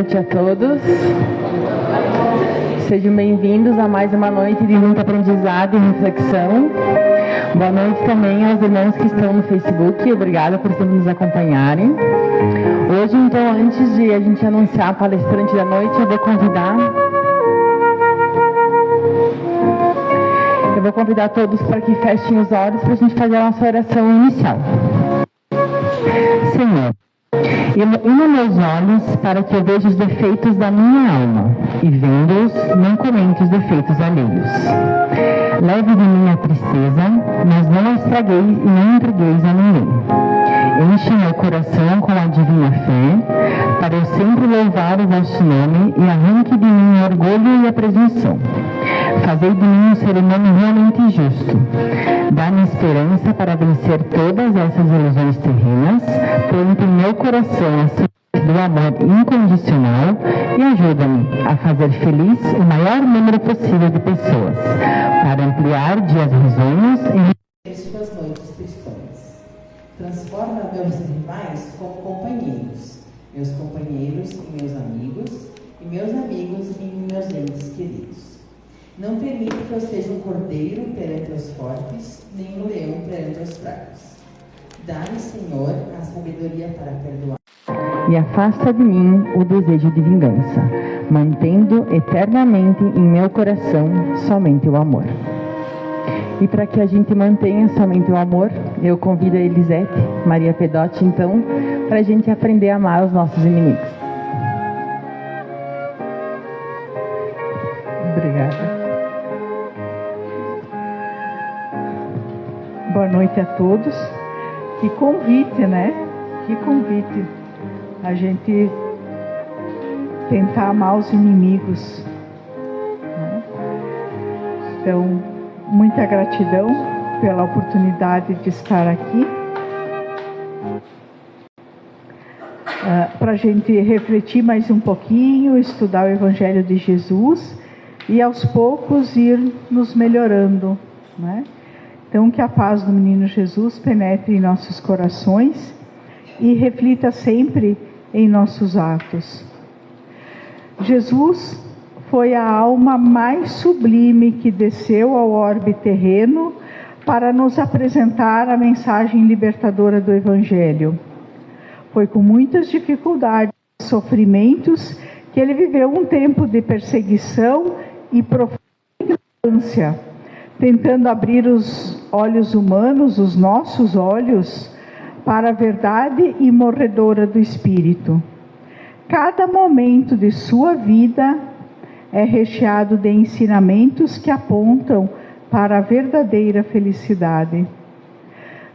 noite a todos. Sejam bem-vindos a mais uma noite de muito aprendizado e reflexão. Boa noite também aos irmãos que estão no Facebook. Obrigada por sempre nos acompanharem. Hoje, então, antes de a gente anunciar a palestrante da noite, eu vou convidar Eu vou convidar todos para que fechem os olhos para a gente fazer a nossa oração inicial. Senhor, ilumina meus olhos para que eu veja os defeitos da minha alma e, vendo-os, não comente os defeitos alheios. Leve de mim a tristeza, mas não a estraguei e não entregueis a ninguém. Enche meu coração com a divina fé, para eu sempre louvar o vosso nome, e arranque de mim o orgulho e a presunção. Fazei de mim um ser humano realmente justo. Dá-me esperança para vencer todas essas ilusões terrenas, planta em meu coração a semente do amor incondicional e ajuda-me a fazer feliz o maior número possível de pessoas, para ampliar dias risonhos e suas noites tristonhas. Transforma meus rivais como companheiros, meus companheiros em meus amigos, e meus amigos em meus entes queridos. Não permita que eu seja um cordeiro perante os fortes, nem um leão perante os fracos. Dá-me, Senhor, a sabedoria para perdoar. E afasta de mim o desejo de vingança, mantendo eternamente em meu coração somente o amor. E para que a gente mantenha somente o amor, eu convido a Elisete, Maria Pedotti, então, para a gente aprender a amar os nossos inimigos. Obrigada. Boa noite a todos. Que convite, né? Que convite. A gente tentar amar os inimigos. Né? Então, muita gratidão pela oportunidade de estar aqui. Para a gente refletir mais um pouquinho, estudar o Evangelho de Jesus e aos poucos ir nos melhorando, né? Então, que a paz do menino Jesus penetre em nossos corações e reflita sempre em nossos atos. Jesus foi a alma mais sublime que desceu ao orbe terreno para nos apresentar a mensagem libertadora do Evangelho. Foi com muitas dificuldades e sofrimentos que ele viveu um tempo de perseguição e profunda ignorância, tentando abrir os olhos humanos, os nossos olhos, para a verdade imorredora do Espírito. Cada momento de sua vida é recheado de ensinamentos que apontam para a verdadeira felicidade.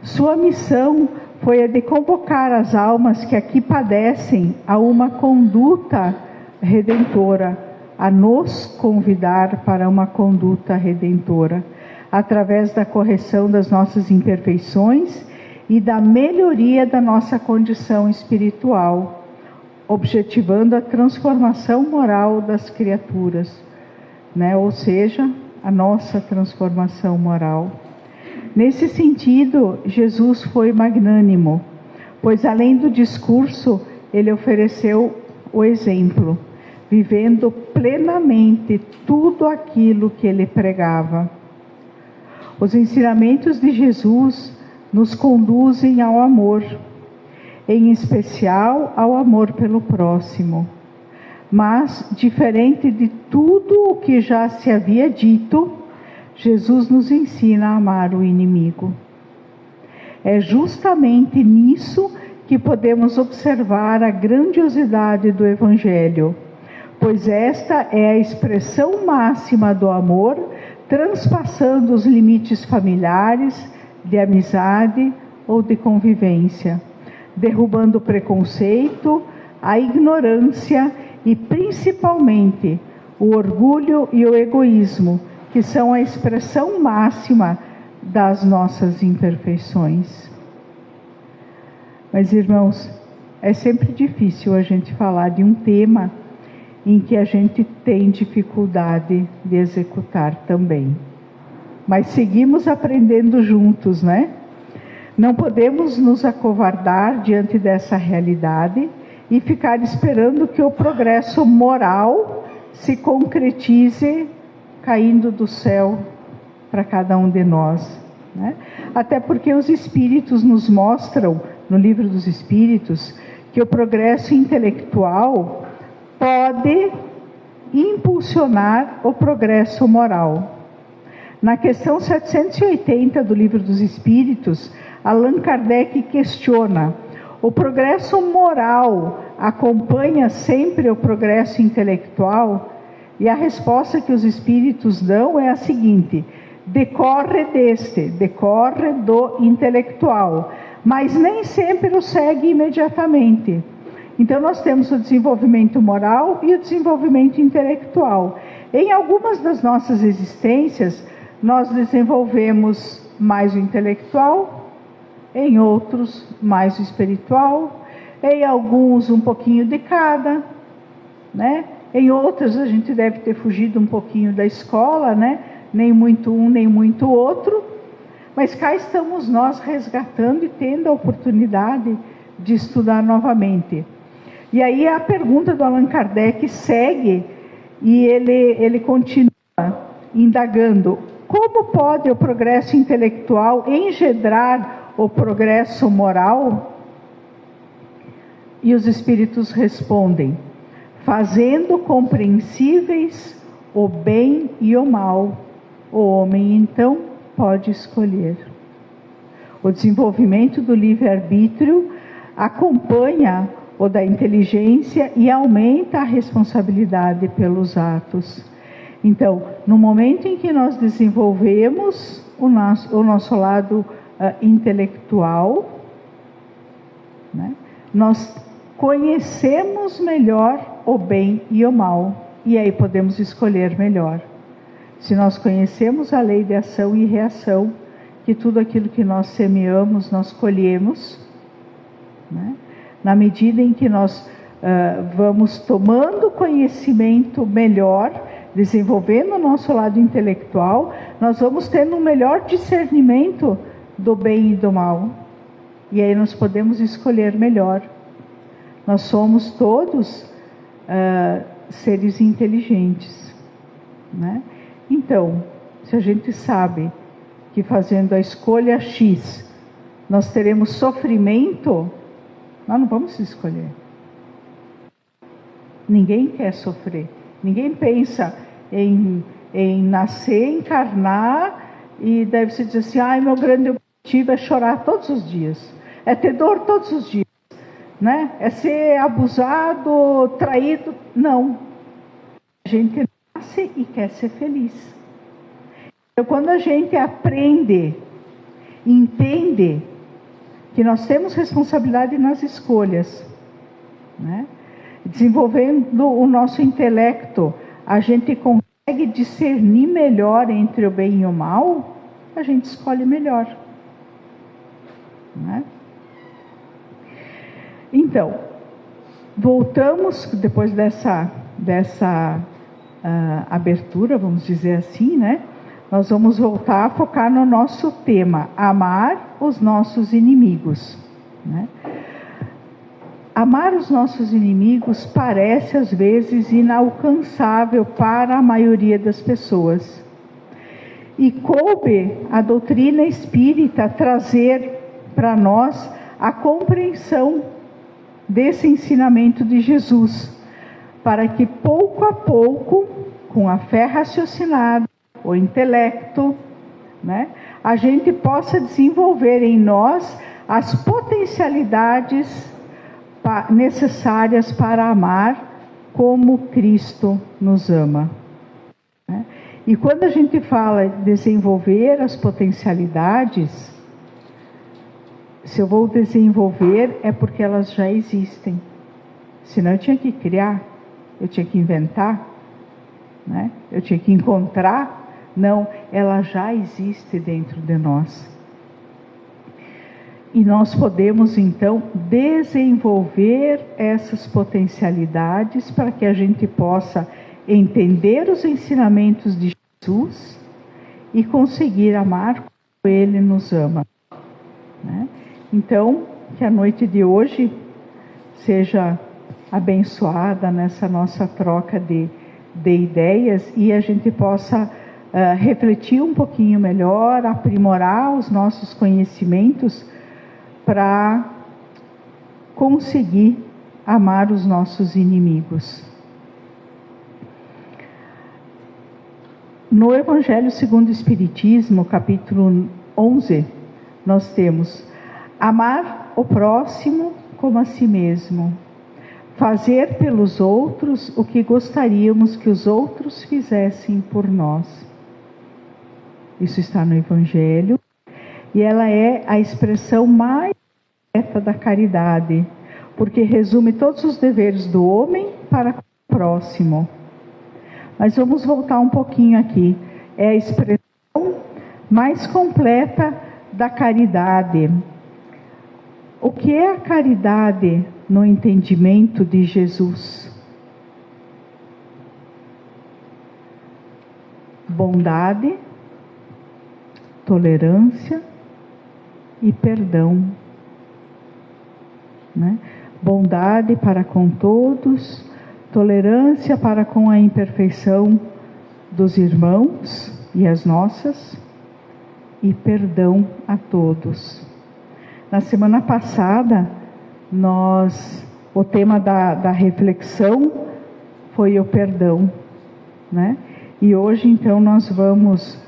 Sua missão foi a de convocar as almas que aqui padecem a uma conduta redentora, a nos convidar para uma conduta redentora, através da correção das nossas imperfeições e da melhoria da nossa condição espiritual, objetivando a transformação moral das criaturas, né? Ou seja, a nossa transformação moral. Nesse sentido, Jesus foi magnânimo, pois além do discurso, ele ofereceu o exemplo, vivendo plenamente tudo aquilo que ele pregava. Os ensinamentos de Jesus nos conduzem ao amor, em especial ao amor pelo próximo. Mas, diferente de tudo o que já se havia dito, Jesus nos ensina a amar o inimigo. É justamente nisso que podemos observar a grandiosidade do Evangelho, pois esta é a expressão máxima do amor, transpassando os limites familiares, de amizade ou de convivência, derrubando o preconceito, a ignorância e principalmente o orgulho e o egoísmo, que são a expressão máxima das nossas imperfeições. Mas, irmãos, é sempre difícil a gente falar de um tema em que a gente tem dificuldade de executar também. Mas seguimos aprendendo juntos, né? Não podemos nos acovardar diante dessa realidade e ficar esperando que o progresso moral se concretize caindo do céu para cada um de nós, né? Até porque os Espíritos nos mostram, no Livro dos Espíritos, que o progresso intelectual pode impulsionar o progresso moral. Na questão 780 do Livro dos Espíritos, Allan Kardec questiona: o progresso moral acompanha sempre o progresso intelectual? E a resposta que os espíritos dão é a seguinte: decorre do intelectual, mas nem sempre o segue imediatamente. Então nós temos o desenvolvimento moral e o desenvolvimento intelectual. Em algumas das nossas existências, nós desenvolvemos mais o intelectual, em outros mais o espiritual, em alguns um pouquinho de cada, né? Em outras a gente deve ter fugido um pouquinho da escola, né? Nem muito um, nem muito outro. Mas cá estamos nós resgatando e tendo a oportunidade de estudar novamente. E aí a pergunta do Allan Kardec segue e ele continua indagando: como pode o progresso intelectual engendrar o progresso moral? E os espíritos respondem: fazendo compreensíveis o bem e o mal, o homem então pode escolher. O desenvolvimento do livre-arbítrio acompanha o da inteligência e aumenta a responsabilidade pelos atos. Então, no momento em que nós desenvolvemos o nosso lado intelectual, né, nós conhecemos melhor o bem e o mal, e aí podemos escolher melhor. Se nós conhecemos a lei de ação e reação, que tudo aquilo que nós semeamos, nós colhemos, né? Na medida em que nós vamos tomando conhecimento melhor, desenvolvendo o nosso lado intelectual, nós vamos tendo um melhor discernimento do bem e do mal. E aí nós podemos escolher melhor. Nós somos todos seres inteligentes, né? Então, se a gente sabe que fazendo a escolha X, nós teremos sofrimento, nós não vamos escolher. Ninguém quer sofrer. Ninguém pensa em nascer, encarnar, e deve se dizer assim: ai, meu grande objetivo é chorar todos os dias, é ter dor todos os dias, né? É ser abusado, traído. Não. A gente nasce e quer ser feliz. Então, quando a gente aprende, entende que nós temos responsabilidade nas escolhas, né? Desenvolvendo o nosso intelecto, a gente consegue discernir melhor entre o bem e o mal, a gente escolhe melhor, né? Então, voltamos depois dessa abertura, vamos dizer assim, né? Nós vamos voltar a focar no nosso tema: amar os nossos inimigos, né? Amar os nossos inimigos parece às vezes inalcançável para a maioria das pessoas. E coube a doutrina espírita trazer para nós a compreensão desse ensinamento de Jesus, para que pouco a pouco, com a fé raciocinada, o intelecto, né, a gente possa desenvolver em nós as potencialidades necessárias para amar como Cristo nos ama, né? E quando a gente fala em desenvolver as potencialidades, se eu vou desenvolver é porque elas já existem. Senão eu tinha que criar, eu tinha que inventar, né? Eu tinha que encontrar. Não, ela já existe dentro de nós. E nós podemos então desenvolver essas potencialidades para que a gente possa entender os ensinamentos de Jesus e conseguir amar como Ele nos ama, né? Então, que a noite de hoje seja abençoada nessa nossa troca de ideias e a gente possa refletir um pouquinho melhor, aprimorar os nossos conhecimentos para conseguir amar os nossos inimigos. No Evangelho segundo o Espiritismo, capítulo 11, nós temos: amar o próximo como a si mesmo, fazer pelos outros o que gostaríamos que os outros fizessem por nós. Isso está no Evangelho, e ela é a expressão mais completa da caridade, porque resume todos os deveres do homem para com o próximo. Mas vamos voltar um pouquinho aqui. É a expressão mais completa da caridade. O que é a caridade no entendimento de Jesus? Bondade, tolerância e perdão, né? Bondade para com todos, tolerância para com a imperfeição dos irmãos e as nossas, e perdão a todos. Na semana passada, o tema da reflexão foi o perdão, né? E hoje, então, nós vamos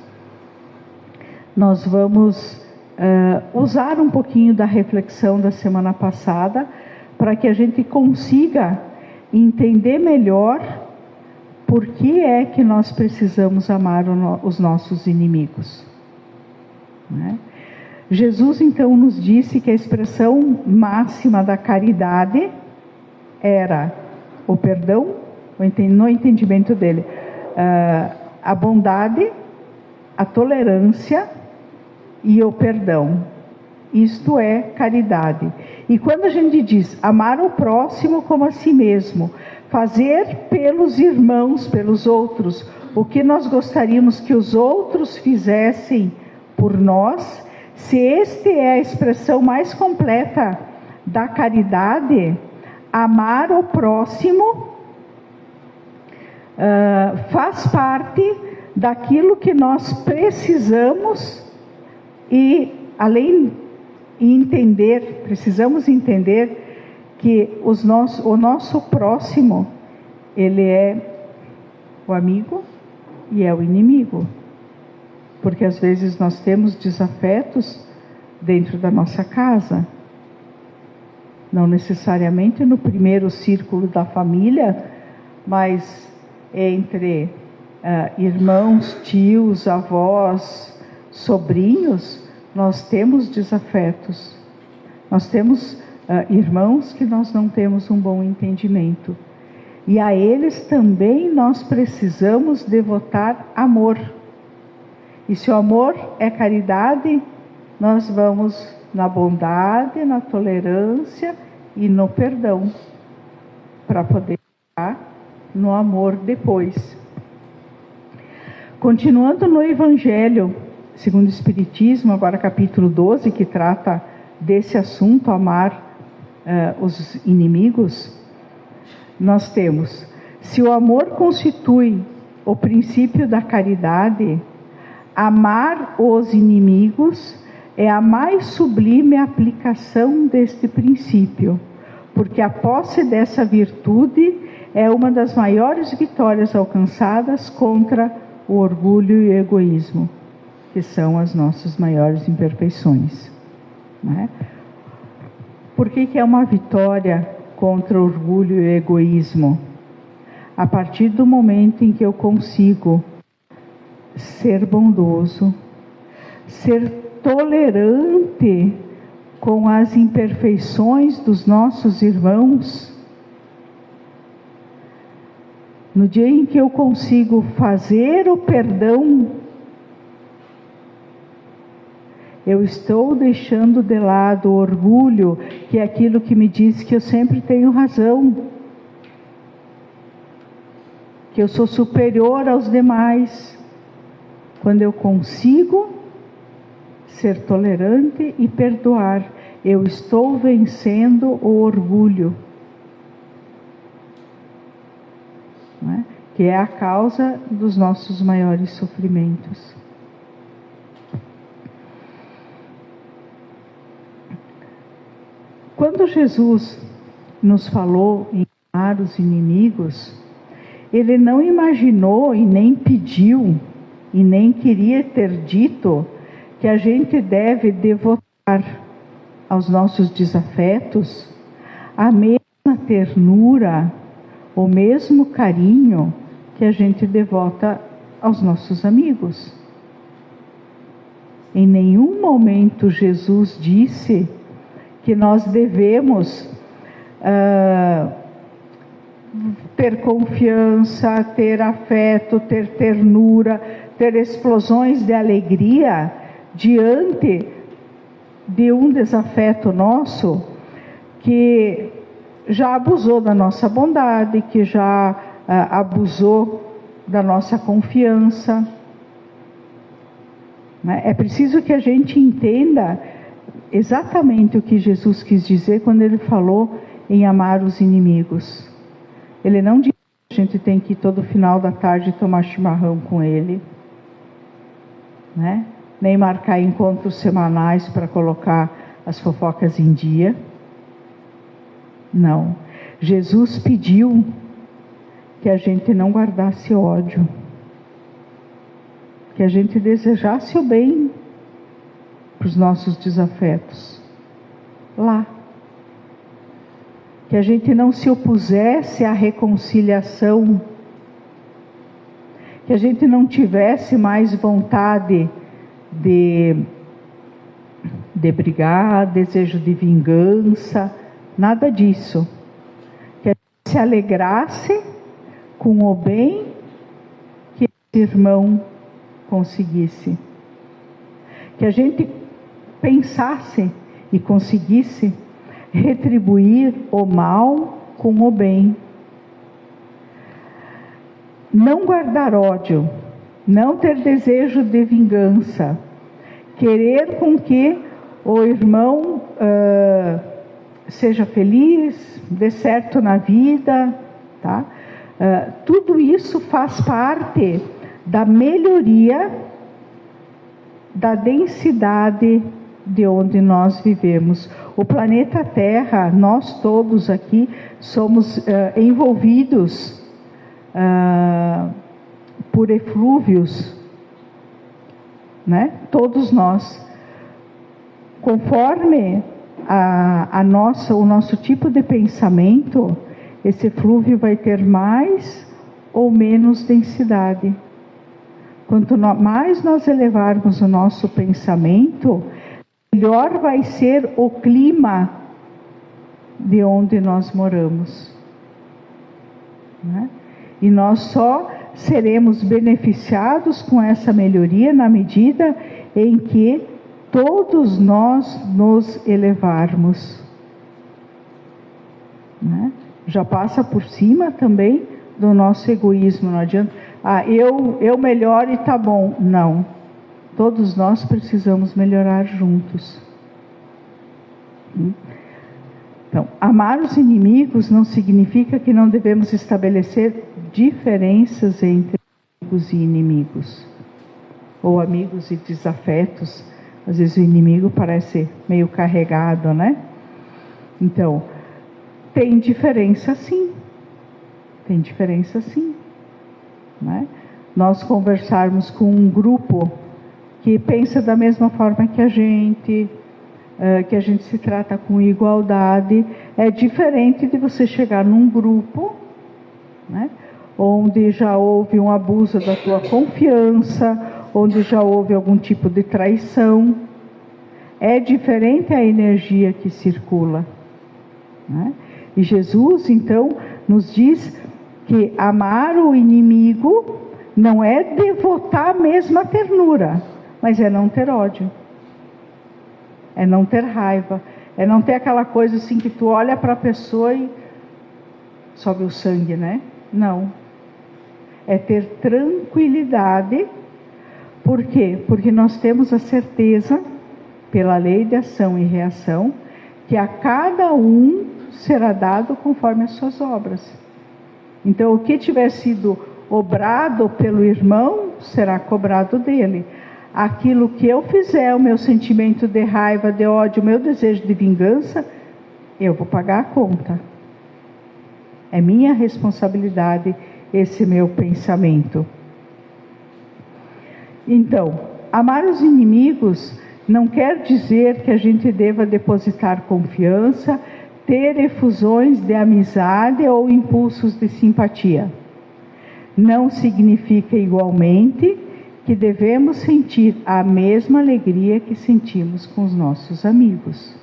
usar um pouquinho da reflexão da semana passada para que a gente consiga entender melhor por que é que nós precisamos amar os nossos inimigos, né? Jesus então nos disse que a expressão máxima da caridade era o perdão, no entendimento dele, a bondade, a tolerância e o perdão. Isto é caridade. E quando a gente diz amar o próximo como a si mesmo, fazer pelos irmãos, pelos outros, o que nós gostaríamos que os outros fizessem por nós, se esta é a expressão mais completa da caridade, amar o próximo faz parte daquilo que nós precisamos precisamos entender que o nosso próximo, ele é o amigo e é o inimigo. Porque às vezes nós temos desafetos dentro da nossa casa. Não necessariamente no primeiro círculo da família, mas entre irmãos, tios, avós, sobrinhos, nós temos desafetos. Nós temos irmãos que nós não temos um bom entendimento. E a eles também nós precisamos devotar amor. E se o amor é caridade, nós vamos na bondade, na tolerância e no perdão, para poder ficar no amor depois. Continuando no Evangelho segundo o Espiritismo, agora capítulo 12, que trata desse assunto, amar os inimigos, nós temos: se o amor constitui o princípio da caridade, amar os inimigos é a mais sublime aplicação deste princípio, porque a posse dessa virtude é uma das maiores vitórias alcançadas contra o orgulho e o egoísmo, que são as nossas maiores imperfeições, né? Por que é uma vitória contra o orgulho e o egoísmo? A partir do momento em que eu consigo ser bondoso, ser tolerante com as imperfeições dos nossos irmãos, no dia em que eu consigo fazer o perdão, eu estou deixando de lado o orgulho, que é aquilo que me diz que eu sempre tenho razão, que eu sou superior aos demais. Quando eu consigo ser tolerante e perdoar, eu estou vencendo o orgulho, né? Que é a causa dos nossos maiores sofrimentos. Quando Jesus nos falou em amar os inimigos, Ele não imaginou e nem pediu e nem queria ter dito que a gente deve devotar aos nossos desafetos a mesma ternura, o mesmo carinho que a gente devota aos nossos amigos. Em nenhum momento Jesus disse que nós devemos ter confiança, ter afeto, ter ternura, ter explosões de alegria diante de um desafeto nosso que já abusou da nossa bondade, que já abusou da nossa confiança. É preciso que a gente entenda exatamente o que Jesus quis dizer quando ele falou em amar os inimigos. Ele não disse que a gente tem que ir todo final da tarde tomar chimarrão com ele, né? Nem marcar encontros semanais para colocar as fofocas em dia. Não. Jesus pediu que a gente não guardasse ódio, que a gente desejasse o bem para os nossos desafetos lá, que a gente não se opusesse à reconciliação, que a gente não tivesse mais vontade de brigar, desejo de vingança, nada disso, que a gente se alegrasse com o bem que esse irmão conseguisse, que a gente pensasse e conseguisse retribuir o mal com o bem. Não guardar ódio, não ter desejo de vingança, querer com que o irmão seja feliz, dê certo na vida, tá? Tudo isso faz parte da melhoria da densidade de onde nós vivemos. O planeta Terra, nós todos aqui somos envolvidos por eflúvios, né? Todos nós. Conforme o nosso tipo de pensamento, esse eflúvio vai ter mais ou menos densidade. Quanto mais nós elevarmos o nosso pensamento, melhor vai ser o clima de onde nós moramos, né? E nós só seremos beneficiados com essa melhoria na medida em que todos nós nos elevarmos, né? Já passa por cima também do nosso egoísmo. Não adianta, eu melhoro e tá bom. Não. Todos nós precisamos melhorar juntos. Então, amar os inimigos não significa que não devemos estabelecer diferenças entre amigos e inimigos, ou amigos e desafetos. Às vezes o inimigo parece meio carregado, né? Então, tem diferença sim. Tem diferença sim, né? Nós conversarmos com um grupo que pensa da mesma forma que a gente se trata com igualdade, é diferente de você chegar num grupo, né, onde já houve um abuso da tua confiança, onde já houve algum tipo de traição. É diferente a energia que circula, né? E Jesus, então, nos diz que amar o inimigo não é devotar a mesma ternura, mas é não ter ódio, é não ter raiva, é não ter aquela coisa assim que tu olha para a pessoa e sobe o sangue, né? Não. É ter tranquilidade. Por quê? Porque nós temos a certeza, pela lei de ação e reação, que a cada um será dado conforme as suas obras. Então, o que tiver sido obrado pelo irmão, será cobrado dele. Aquilo que eu fizer, o meu sentimento de raiva, de ódio, o meu desejo de vingança, eu vou pagar a conta. É minha responsabilidade esse meu pensamento. Então, amar os inimigos não quer dizer que a gente deva depositar confiança, ter efusões de amizade ou impulsos de simpatia. Não significa igualmente que devemos sentir a mesma alegria que sentimos com os nossos amigos.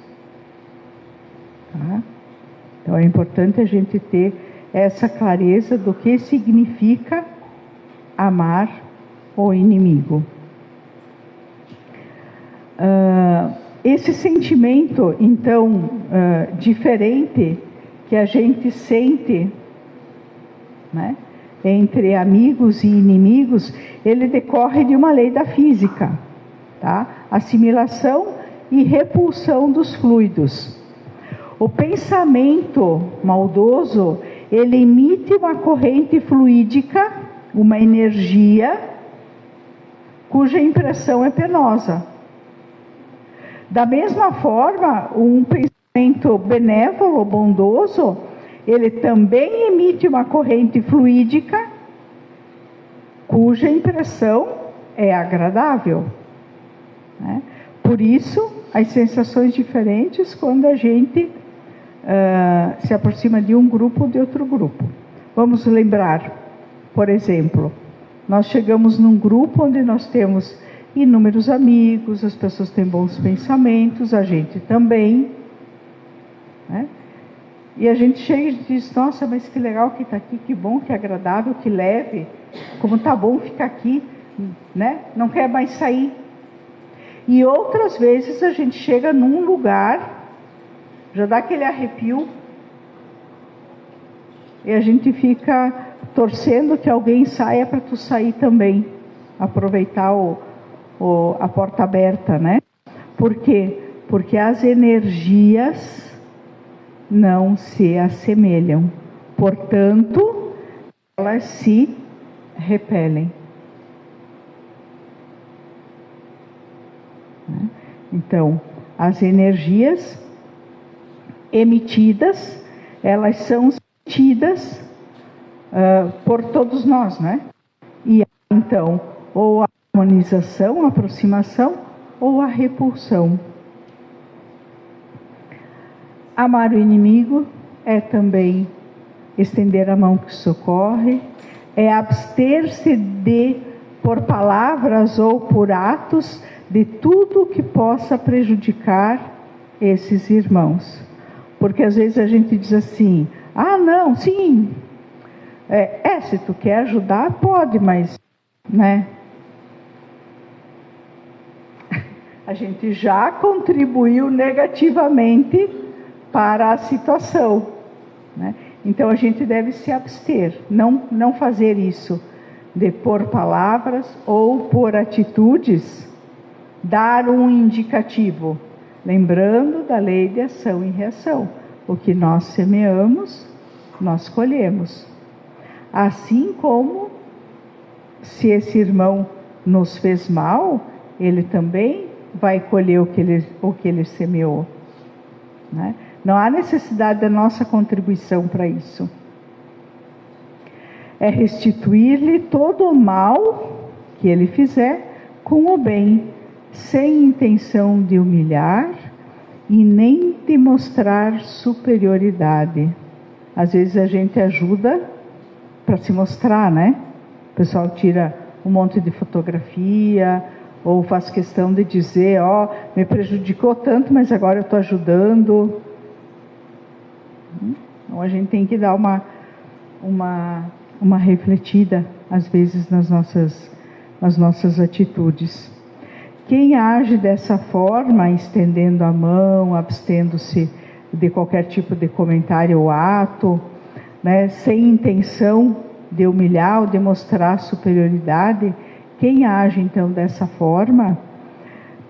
Tá? Então é importante a gente ter essa clareza do que significa amar o inimigo. Esse sentimento, então, diferente que a gente sente, né, entre amigos e inimigos, ele decorre de uma lei da física, tá? Assimilação e repulsão dos fluidos. O pensamento maldoso, ele emite uma corrente fluídica, uma energia, cuja impressão é penosa. Da mesma forma, um pensamento benévolo, bondoso, ele também emite uma corrente fluídica, cuja impressão é agradável, né? Por isso, as sensações diferentes quando a gente se aproxima de um grupo ou de outro grupo. Vamos lembrar, por exemplo, nós chegamos num grupo onde nós temos inúmeros amigos, as pessoas têm bons pensamentos, a gente também, né? E a gente chega e diz, nossa, mas que legal que está aqui, que bom, que agradável, que leve, como está bom ficar aqui, né? Não quer mais sair. E outras vezes a gente chega num lugar, já dá aquele arrepio, e a gente fica torcendo que alguém saia para tu sair também, aproveitar a porta aberta, né? Por quê? Porque as energias não se assemelham, portanto, elas se repelem. Então, as energias emitidas, elas são sentidas por todos nós, né? E então, ou a harmonização, a aproximação, ou a repulsão. Amar o inimigo é também estender a mão que socorre, é abster-se de, por palavras ou por atos, de tudo que possa prejudicar esses irmãos. Porque às vezes a gente diz assim, não, sim, se tu quer ajudar, pode, mas, né? A gente já contribuiu negativamente para a situação, né? Então a gente deve se abster, não fazer isso, de por palavras ou por atitudes, dar um indicativo, lembrando da lei de ação e reação. O que nós semeamos, nós colhemos. Assim como, se esse irmão nos fez mal, ele também vai colher o que ele semeou, né? Não há necessidade da nossa contribuição para isso. É restituir-lhe todo o mal que ele fizer com o bem, sem intenção de humilhar e nem de mostrar superioridade. Às vezes a gente ajuda para se mostrar, né? O pessoal tira um monte de fotografia ou faz questão de dizer, me prejudicou tanto, mas agora eu estou ajudando. Então a gente tem que dar uma refletida, às vezes, nas nossas atitudes. Quem age dessa forma, estendendo a mão, abstendo-se de qualquer tipo de comentário ou ato, né, sem intenção de humilhar ou de mostrar superioridade, quem age então dessa forma,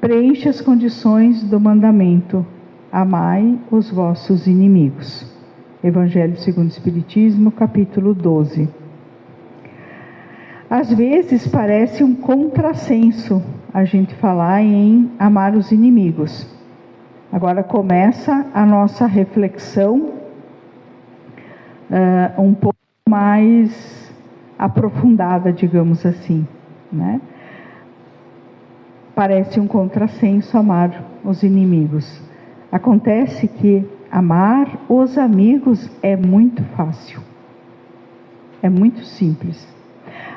preenche as condições do mandamento: amai os vossos inimigos. Evangelho segundo o Espiritismo, capítulo 12. Às vezes parece um contrassenso a gente falar em amar os inimigos. Agora começa a nossa reflexão um pouco mais aprofundada, digamos assim, né? Parece um contrassenso amar os inimigos. Acontece que amar os amigos é muito fácil. É muito simples.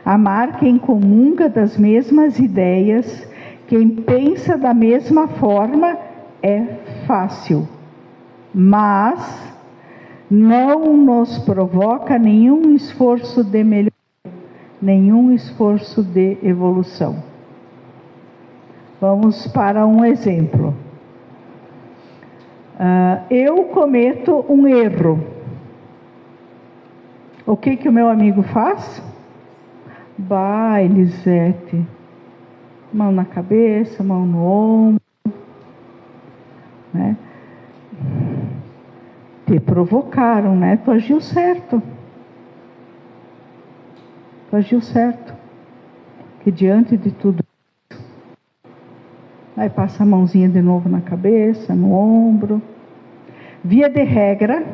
Amar quem comunga das mesmas ideias, quem pensa da mesma forma, é fácil. Mas não nos provoca nenhum esforço de melhoria, nenhum esforço de evolução. Vamos para um exemplo. Eu cometo um erro. O que o meu amigo faz? Bah, Elisete, mão na cabeça, mão no ombro, né? Te provocaram, né? Tu agiu certo. Tu agiu certo. Que diante de tudo isso, aí passa a mãozinha de novo na cabeça, no ombro. Via de regra,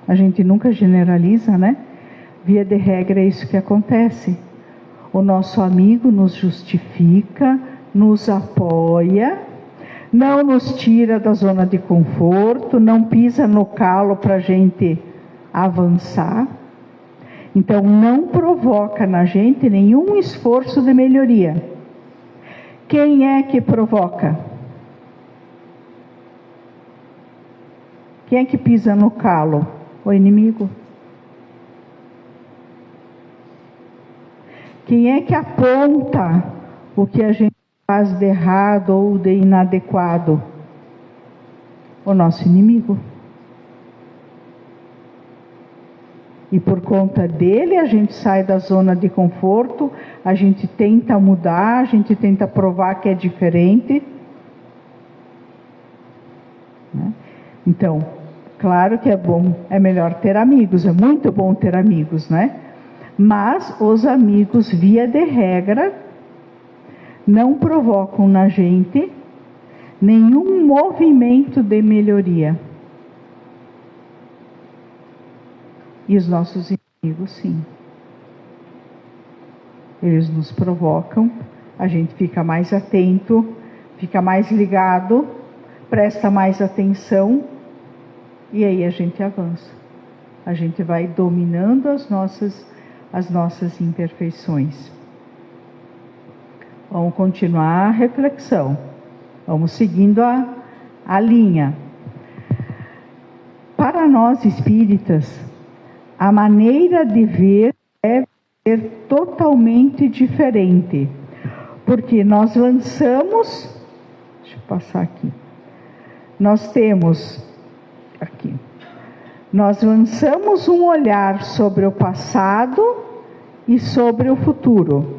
a gente nunca generaliza, né? Via de regra é isso que acontece. O nosso amigo nos justifica, nos apoia, não nos tira da zona de conforto, não pisa no calo para a gente avançar. Então, não provoca na gente nenhum esforço de melhoria. Quem é que provoca? Quem é que pisa no calo? O inimigo. Quem é que aponta o que a gente faz de errado ou de inadequado? O nosso inimigo. E por conta dele a gente sai da zona de conforto, a gente tenta mudar, a gente tenta provar que é diferente. Né? Então, claro que é bom, é melhor ter amigos, é muito bom ter amigos, né? Mas os amigos, via de regra, não provocam na gente nenhum movimento de melhoria. E os nossos inimigos, sim. Eles nos provocam, a gente fica mais atento, fica mais ligado, presta mais atenção, e aí a gente avança. A gente vai dominando as nossas imperfeições. Vamos continuar a reflexão. Vamos seguindo a linha. Para nós espíritas, a maneira de ver deve ser totalmente diferente. Porque nós lançamos... Deixa eu passar aqui. Nós temos... Aqui. Nós lançamos um olhar sobre o passado e sobre o futuro.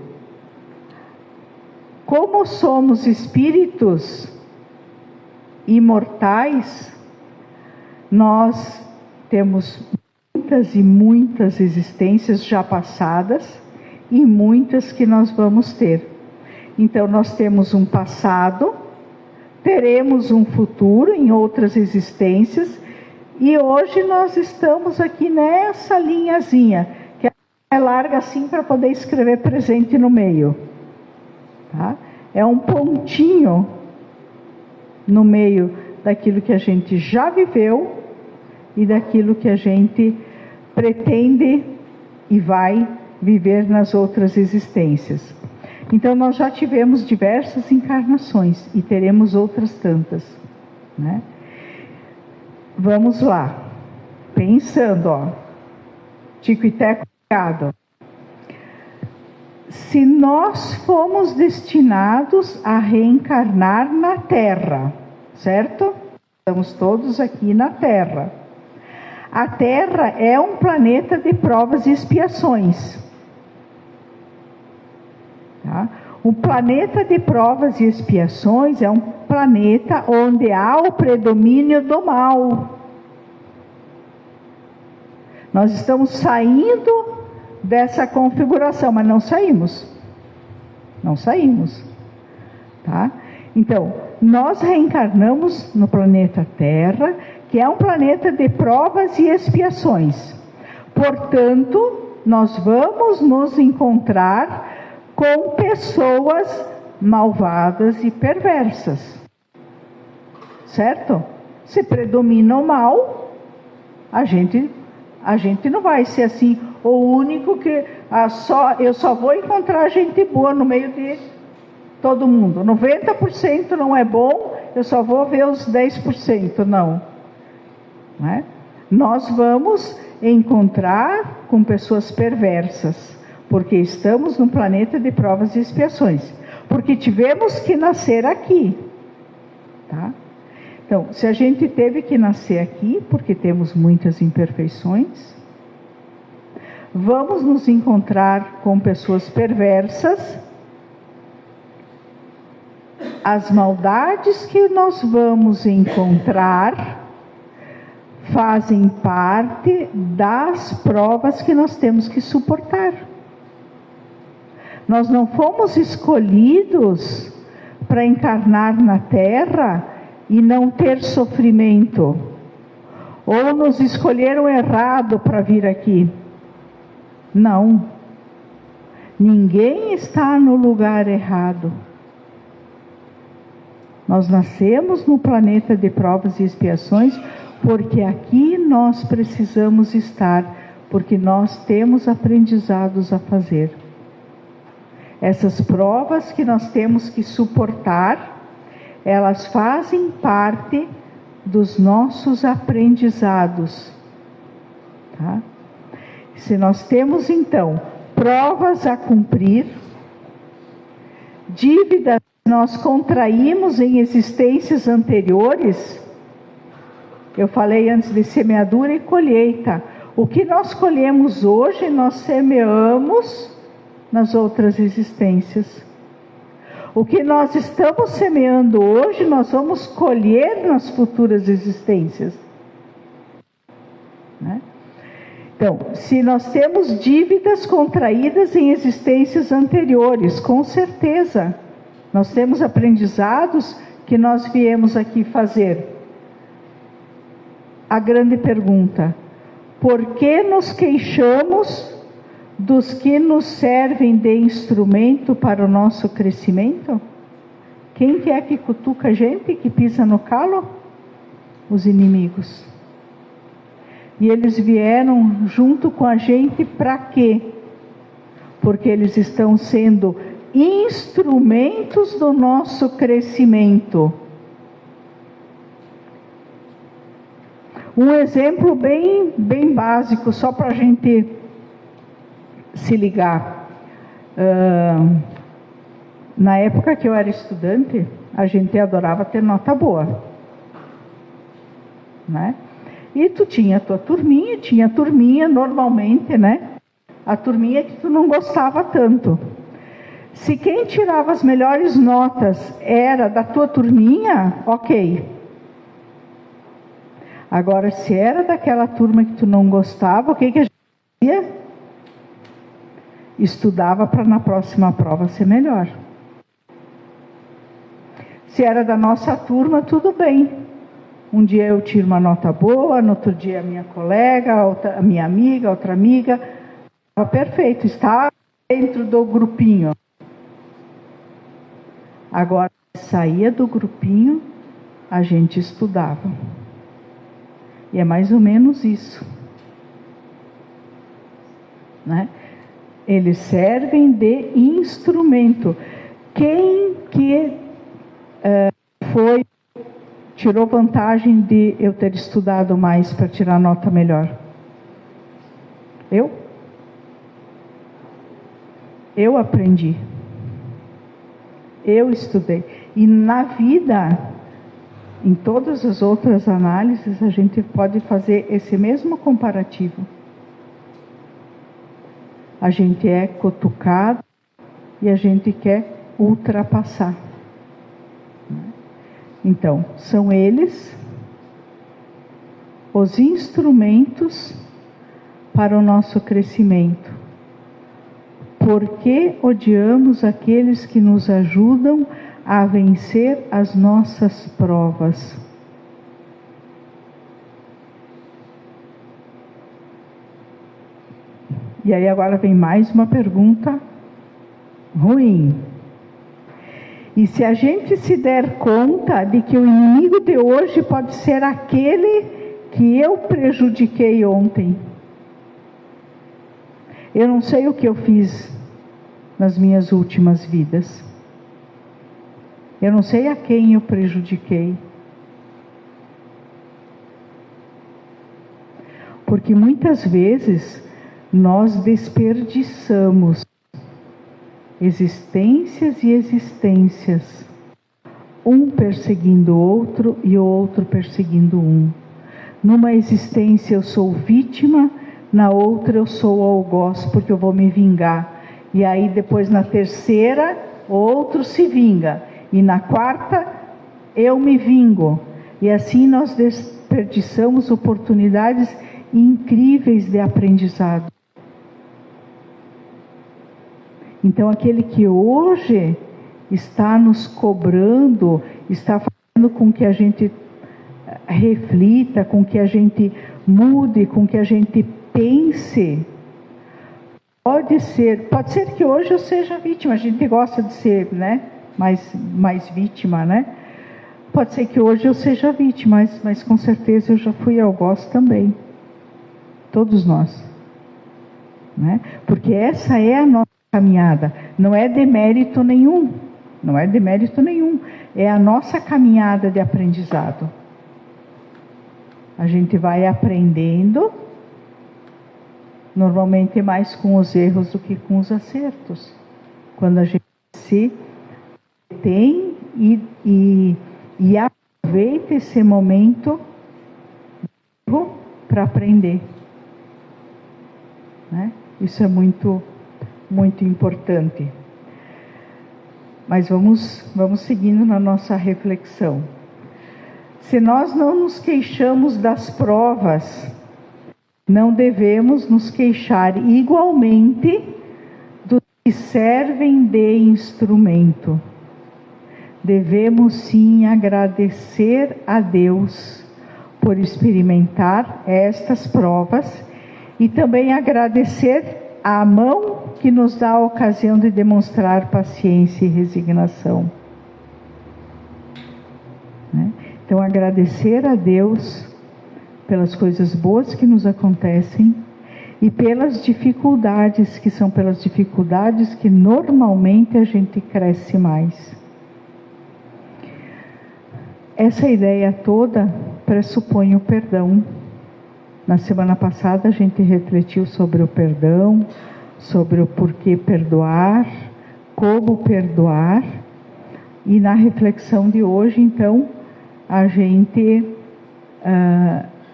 Como somos espíritos imortais, nós temos muitas e muitas existências já passadas e muitas que nós vamos ter. Então nós temos um passado, teremos um futuro em outras existências, e hoje nós estamos aqui nessa linhazinha, que é larga assim para poder escrever presente no meio. Tá? É um pontinho no meio daquilo que a gente já viveu e daquilo que a gente pretende e vai viver nas outras existências. Então nós já tivemos diversas encarnações e teremos outras tantas, né? Vamos lá, pensando, ó, Tico e Teco ligado. Se nós fomos destinados a reencarnar na Terra, certo? Estamos todos aqui na Terra. A Terra é um planeta de provas e expiações. Tá? O planeta de provas e expiações é um planeta onde há o predomínio do mal. Nós estamos saindo dessa configuração, mas não saímos. Não saímos. Tá? Então, nós reencarnamos no planeta Terra, que é um planeta de provas e expiações. Portanto, nós vamos nos encontrar com pessoas malvadas e perversas. Certo? Se predomina o mal, a gente não vai ser assim, o único que eu só vou encontrar gente boa no meio de todo mundo. 90% não é bom, eu só vou ver os 10%, não. Né? Nós vamos encontrar com pessoas perversas, porque estamos num planeta de provas e expiações, porque tivemos que nascer aqui, tá? Então, se a gente teve que nascer aqui, porque temos muitas imperfeições, vamos nos encontrar com pessoas perversas. As maldades que nós vamos encontrar fazem parte das provas que nós temos que suportar. Nós não fomos escolhidos para encarnar na Terra e não ter sofrimento. Ou nos escolheram errado para vir aqui. Não. Ninguém está no lugar errado. Nós nascemos no planeta de provas e expiações porque aqui nós precisamos estar, porque nós temos aprendizados a fazer. Essas provas que nós temos que suportar, elas fazem parte dos nossos aprendizados. Tá? Se nós temos então provas a cumprir, dívidas que nós contraímos em existências anteriores, eu falei antes de semeadura e colheita. O que nós colhemos hoje, nós semeamos nas outras existências. O que nós estamos semeando hoje, nós vamos colher nas futuras existências. Né? Então, se nós temos dívidas contraídas em existências anteriores, com certeza, nós temos aprendizados que nós viemos aqui fazer. A grande pergunta: por que nos queixamos dos que nos servem de instrumento para o nosso crescimento? Quem que é que cutuca a gente, que pisa no calo? Os inimigos. E eles vieram junto com a gente para quê? Porque eles estão sendo instrumentos do nosso crescimento. Um exemplo bem básico, só para a gente se ligar. Na época que eu era estudante, a gente adorava ter nota boa. Né? E tu tinha a tua turminha, tinha a turminha normalmente, né? A turminha que tu não gostava tanto. Se quem tirava as melhores notas era da tua turminha, ok. Agora, se era daquela turma que tu não gostava, o que a gente fazia? Estudava para na próxima prova ser melhor. Se era da nossa turma, tudo bem. Um dia eu tiro uma nota boa, no outro dia a minha colega, a minha amiga, outra amiga. Estava perfeito, estava dentro do grupinho. Agora, saía do grupinho, a gente estudava. E é mais ou menos isso. Né? Eles servem de instrumento. Quem que tirou vantagem de eu ter estudado mais para tirar nota melhor? Eu aprendi. Eu estudei. E na vida, em todas as outras análises, a gente pode fazer esse mesmo comparativo. A gente é cutucado e a gente quer ultrapassar. Então, são eles os instrumentos para o nosso crescimento. Por que odiamos aqueles que nos ajudam a vencer as nossas provas? E aí agora vem mais uma pergunta ruim. E se a gente se der conta de que o inimigo de hoje pode ser aquele que eu prejudiquei ontem. Eu não sei o que eu fiz nas minhas últimas vidas. Eu não sei a quem eu prejudiquei. Porque muitas vezes nós desperdiçamos existências e existências, um perseguindo o outro e o outro perseguindo um. Numa existência eu sou vítima, na outra eu sou algoz, porque eu vou me vingar. E aí depois na terceira, o outro se vinga. E na quarta, eu me vingo. E assim nós desperdiçamos oportunidades incríveis de aprendizado. Então aquele que hoje está nos cobrando, está fazendo com que a gente reflita, com que a gente mude, com que a gente pense, pode ser que hoje eu seja vítima. A gente gosta de ser, né, mais vítima, né? Pode ser que hoje eu seja vítima, mas com certeza eu já fui algoz também. Todos nós, né? Porque essa é a nossa caminhada, não é demérito nenhum, é a nossa caminhada de aprendizado. A gente vai aprendendo, normalmente mais com os erros do que com os acertos. Quando a gente se tem e aproveita esse momento para aprender. Né? Isso é muito, muito importante. Mas vamos seguindo na nossa reflexão. Se nós não nos queixamos das provas, não devemos nos queixar igualmente dos que servem de instrumento. Devemos sim agradecer a Deus por experimentar estas provas e também agradecer a mão que nos dá a ocasião de demonstrar paciência e resignação. Né? Então, agradecer a Deus pelas coisas boas que nos acontecem e pelas dificuldades, que são pelas dificuldades que normalmente a gente cresce mais. Essa ideia toda pressupõe o perdão. Na semana passada a gente refletiu sobre o perdão, sobre o porquê perdoar, como perdoar, e na reflexão de hoje, então, a gente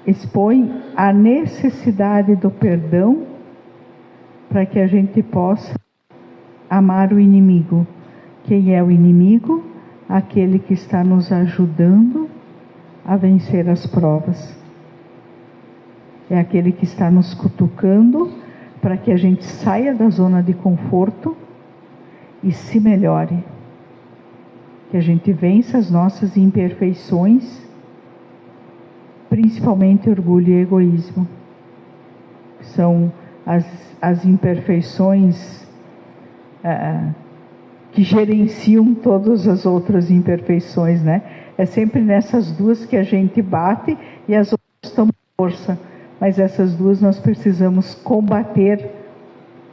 expõe a necessidade do perdão para que a gente possa amar o inimigo. Quem é o inimigo? Aquele que está nos ajudando a vencer as provas. É aquele que está nos cutucando para que a gente saia da zona de conforto e se melhore. Que a gente vença as nossas imperfeições, principalmente orgulho e egoísmo. São as imperfeições que gerenciam todas as outras imperfeições, né? É sempre nessas duas que a gente bate e as outras tomam força. Mas essas duas nós precisamos combater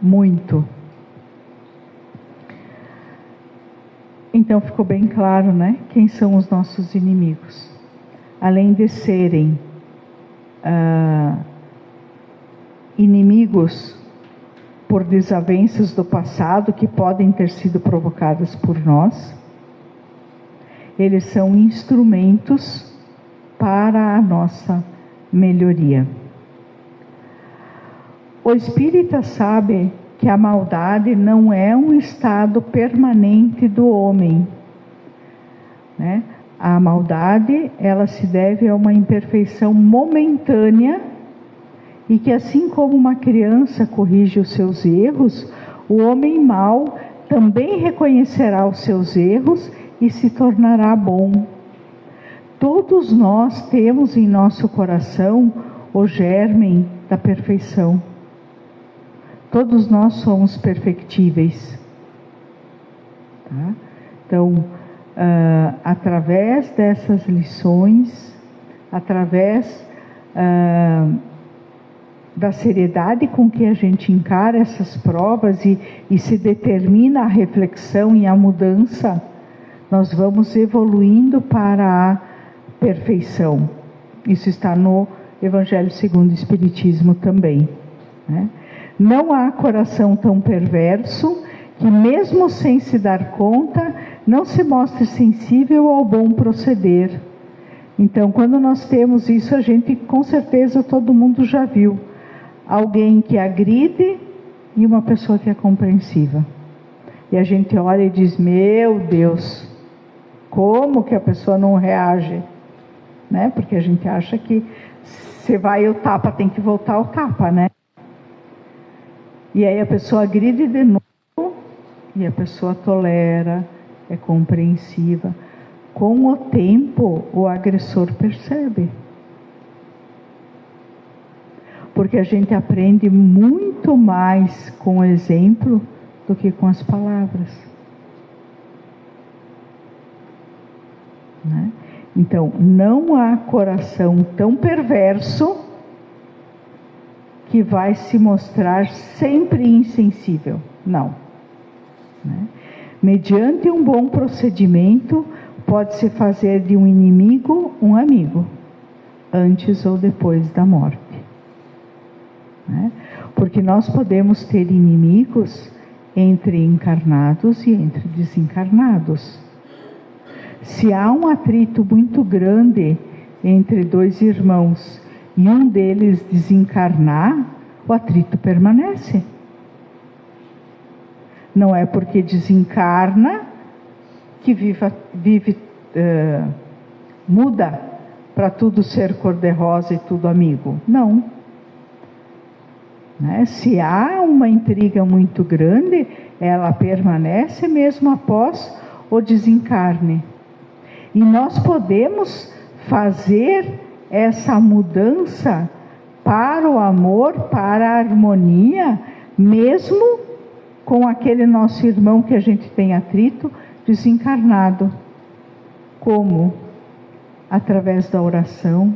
muito. Então ficou bem claro, né? Quem são os nossos inimigos. Além de serem inimigos por desavenças do passado que podem ter sido provocadas por nós, eles são instrumentos para a nossa melhoria. O espírita sabe que a maldade não é um estado permanente do homem, né? A maldade, ela se deve a uma imperfeição momentânea e que, assim como uma criança corrige os seus erros, o homem mau também reconhecerá os seus erros e se tornará bom. Todos nós temos em nosso coração o germe da perfeição. Todos nós somos perfectíveis. Tá? Então, através dessas lições, através da seriedade com que a gente encara essas provas e se determina a reflexão e a mudança, nós vamos evoluindo para a perfeição. Isso está no Evangelho segundo o Espiritismo também, né? Não há coração tão perverso que, mesmo sem se dar conta, não se mostre sensível ao bom proceder. Então, quando nós temos isso, a gente, com certeza, todo mundo já viu alguém que agride e uma pessoa que é compreensiva. E a gente olha e diz: meu Deus, como que a pessoa não reage? Né? Porque a gente acha que se vai o tapa, tem que voltar o tapa, né? E aí a pessoa agride de novo e a pessoa tolera, é compreensiva. Com o tempo, o agressor percebe. Porque a gente aprende muito mais com o exemplo do que com as palavras. Né? Então, não há coração tão perverso que vai se mostrar sempre insensível. Não. Né? Mediante um bom procedimento, pode-se fazer de um inimigo um amigo, antes ou depois da morte. Né? Porque nós podemos ter inimigos entre encarnados e entre desencarnados. Se há um atrito muito grande entre dois irmãos e um deles desencarnar, o atrito permanece. Não é porque desencarna que muda para tudo ser cor-de-rosa e tudo amigo. Não. Né? Se há uma intriga muito grande, ela permanece mesmo após o desencarne. E nós podemos fazer essa mudança para o amor, para a harmonia, mesmo com aquele nosso irmão que a gente tem atrito, desencarnado. Como? Através da oração.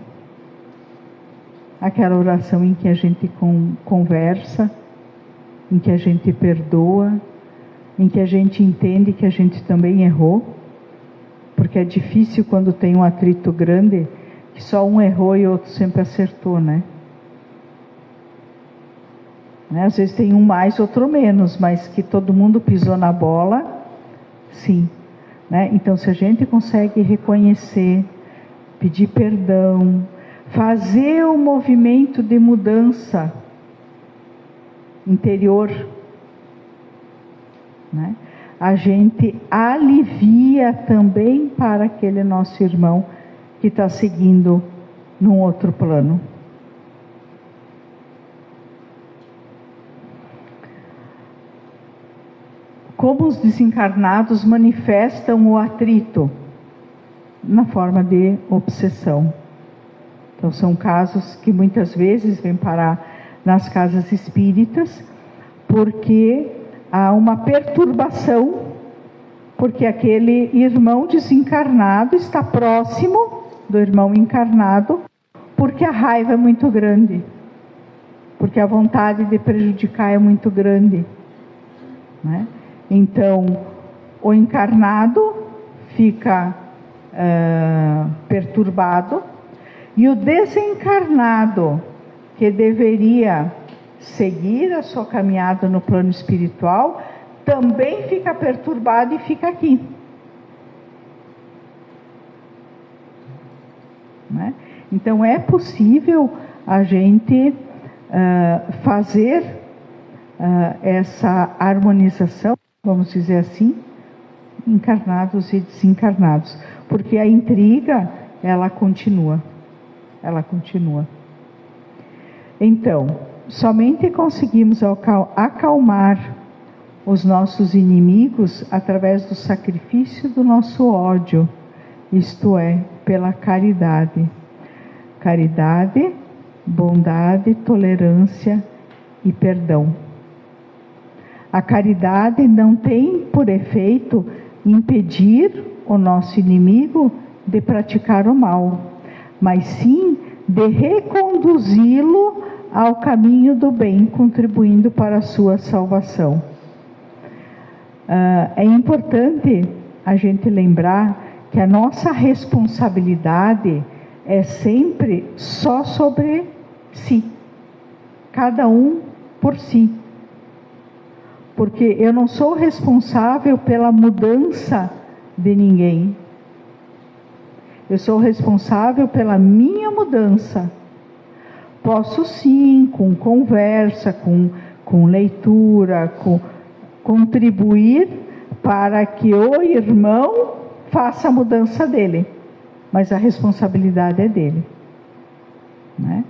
Aquela oração em que a gente conversa, em que a gente perdoa, em que a gente entende que a gente também errou. Porque é difícil quando tem um atrito grande, que só um errou e o outro sempre acertou, né? Às vezes tem um mais, outro menos, mas que todo mundo pisou na bola, sim. Né? Então, se a gente consegue reconhecer, pedir perdão, fazer o movimento de mudança interior, né? A gente alivia também para aquele nosso irmão que está seguindo num outro plano. Como os desencarnados manifestam o atrito? Na forma de obsessão. Então, são casos que muitas vezes vêm parar nas casas espíritas, porque há uma perturbação, porque aquele irmão desencarnado está próximo do irmão encarnado, porque a raiva é muito grande, porque a vontade de prejudicar é muito grande. Né? Então, o encarnado fica perturbado, e o desencarnado, que deveria seguir a sua caminhada no plano espiritual, também fica perturbado e fica aqui. Né? Então é possível a gente fazer essa harmonização, vamos dizer assim, encarnados e desencarnados, porque a intriga, ela continua. Então, somente conseguimos acalmar os nossos inimigos através do sacrifício do nosso ódio, isto é, pela caridade. Caridade, bondade, tolerância e perdão. A caridade não tem por efeito impedir o nosso inimigo de praticar o mal, mas sim de reconduzi-lo ao caminho do bem, contribuindo para a sua salvação. É importante a gente lembrar que a nossa responsabilidade é sempre só sobre si, cada um por si. Porque eu não sou responsável pela mudança de ninguém. Eu sou responsável pela minha mudança. Posso sim, com conversa, com leitura, contribuir para que o irmão faça a mudança dele. Mas a responsabilidade é dele, né?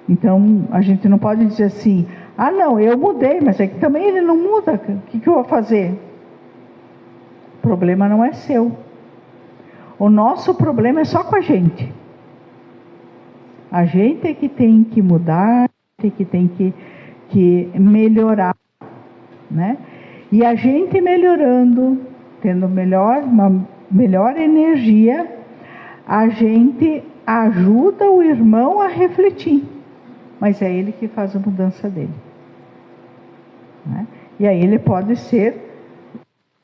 Então, a gente não pode dizer assim, ah não, eu mudei, mas é que também ele não muda, o que eu vou fazer? O problema não é seu. O nosso problema é só com a gente. A gente é que tem que mudar, a gente é que tem que melhorar, né? E a gente melhorando, tendo uma melhor energia, a gente ajuda o irmão a refletir. Mas é ele que faz a mudança dele, né? E aí ele pode ser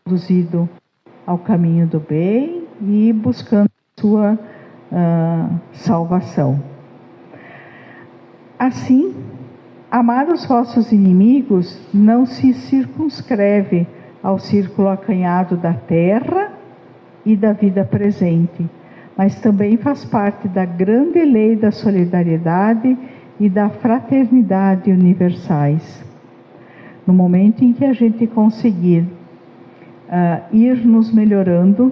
conduzido ao caminho do bem e buscando a sua salvação. Assim, amar os vossos inimigos não se circunscreve ao círculo acanhado da terra e da vida presente, mas também faz parte da grande lei da solidariedade e da fraternidade universais. No momento em que a gente conseguir ir nos melhorando,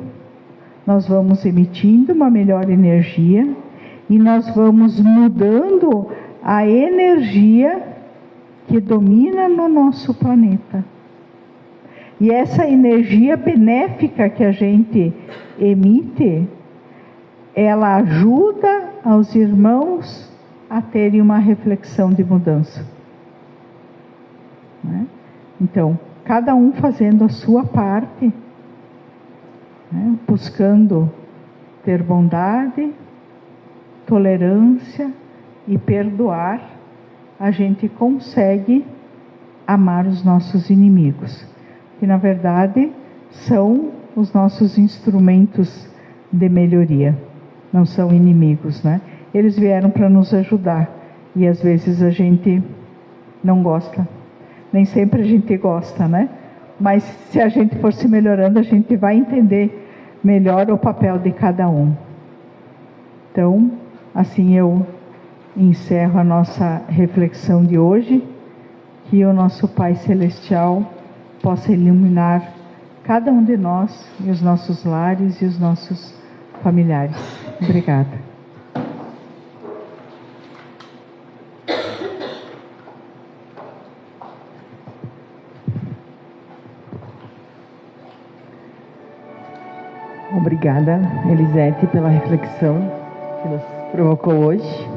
nós vamos emitindo uma melhor energia e nós vamos mudando a energia que domina no nosso planeta. E essa energia benéfica que a gente emite, ela ajuda aos irmãos a terem uma reflexão de mudança, né? Então, cada um fazendo a sua parte, né? Buscando ter bondade, tolerância e perdoar, a gente consegue amar os nossos inimigos, que na verdade são os nossos instrumentos de melhoria, não são inimigos, né? Eles vieram para nos ajudar e às vezes a gente não gosta, nem sempre a gente gosta, né? Mas se a gente for se melhorando, a gente vai entender melhor o papel de cada um. Então, assim eu encerro a nossa reflexão de hoje, que o nosso Pai Celestial possa iluminar cada um de nós, e os nossos lares e os nossos familiares. Obrigada. Obrigada, Elisete, pela reflexão que nos provocou hoje.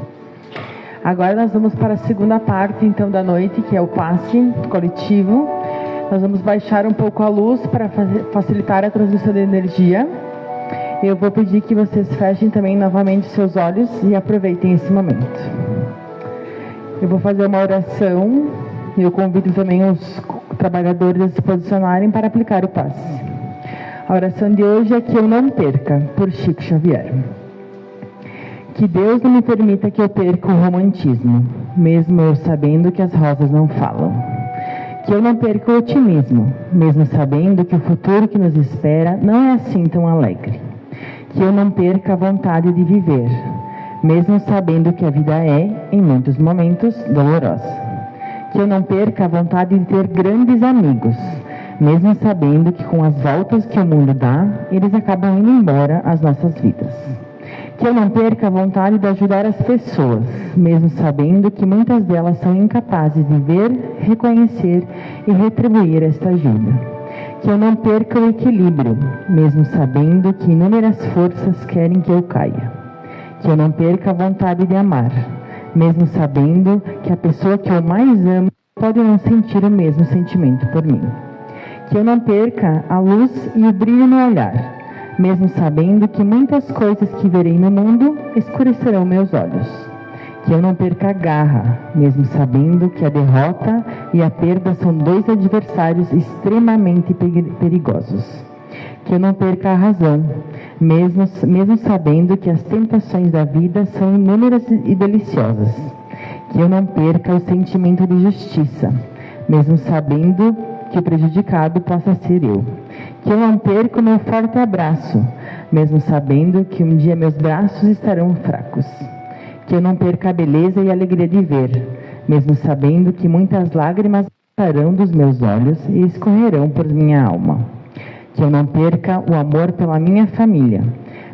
Agora nós vamos para a segunda parte, então, da noite, que é o passe coletivo. Nós vamos baixar um pouco a luz para facilitar a transmissão de energia. Eu vou pedir que vocês fechem também novamente seus olhos e aproveitem esse momento. Eu vou fazer uma oração e eu convido também os trabalhadores a se posicionarem para aplicar o passe. A oração de hoje é que eu não perca, por Chico Xavier. Que Deus não me permita que eu perca o romantismo, mesmo eu sabendo que as rosas não falam. Que eu não perca o otimismo, mesmo sabendo que o futuro que nos espera não é assim tão alegre. Que eu não perca a vontade de viver, mesmo sabendo que a vida é, em muitos momentos, dolorosa. Que eu não perca a vontade de ter grandes amigos, mesmo sabendo que com as voltas que o mundo dá, eles acabam indo embora às nossas vidas. Que eu não perca a vontade de ajudar as pessoas, mesmo sabendo que muitas delas são incapazes de ver, reconhecer e retribuir esta ajuda. Que eu não perca o equilíbrio, mesmo sabendo que inúmeras forças querem que eu caia. Que eu não perca a vontade de amar, mesmo sabendo que a pessoa que eu mais amo pode não sentir o mesmo sentimento por mim. Que eu não perca a luz e o brilho no olhar, mesmo sabendo que muitas coisas que verei no mundo escurecerão meus olhos. Que eu não perca a garra, mesmo sabendo que a derrota e a perda são dois adversários extremamente perigosos. Que eu não perca a razão, mesmo sabendo que as tentações da vida são inúmeras e deliciosas. Que eu não perca o sentimento de justiça, mesmo sabendo que o prejudicado possa ser eu. Que eu não perca o meu forte abraço, mesmo sabendo que um dia meus braços estarão fracos. Que eu não perca a beleza e a alegria de ver, mesmo sabendo que muitas lágrimas sairão dos meus olhos e escorrerão por minha alma. Que eu não perca o amor pela minha família,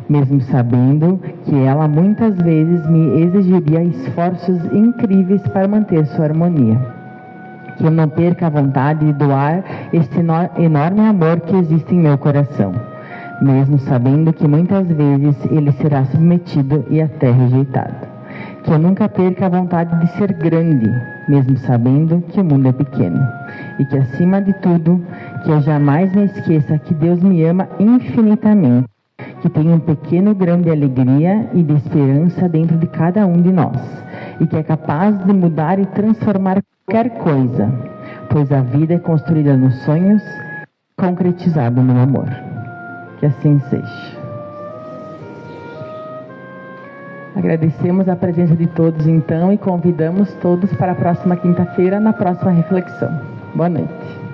mesmo sabendo que ela muitas vezes me exigiria esforços incríveis para manter sua harmonia. Que eu não perca a vontade de doar este enorme amor que existe em meu coração, mesmo sabendo que muitas vezes ele será submetido e até rejeitado. Que eu nunca perca a vontade de ser grande, mesmo sabendo que o mundo é pequeno. E que, acima de tudo, que eu jamais me esqueça que Deus me ama infinitamente, que tem um pequeno grão de alegria e de esperança dentro de cada um de nós, e que é capaz de mudar e transformar qualquer coisa, pois a vida é construída nos sonhos, concretizada no amor. Que assim seja. Agradecemos a presença de todos, então, e convidamos todos para a próxima quinta-feira, na próxima reflexão. Boa noite.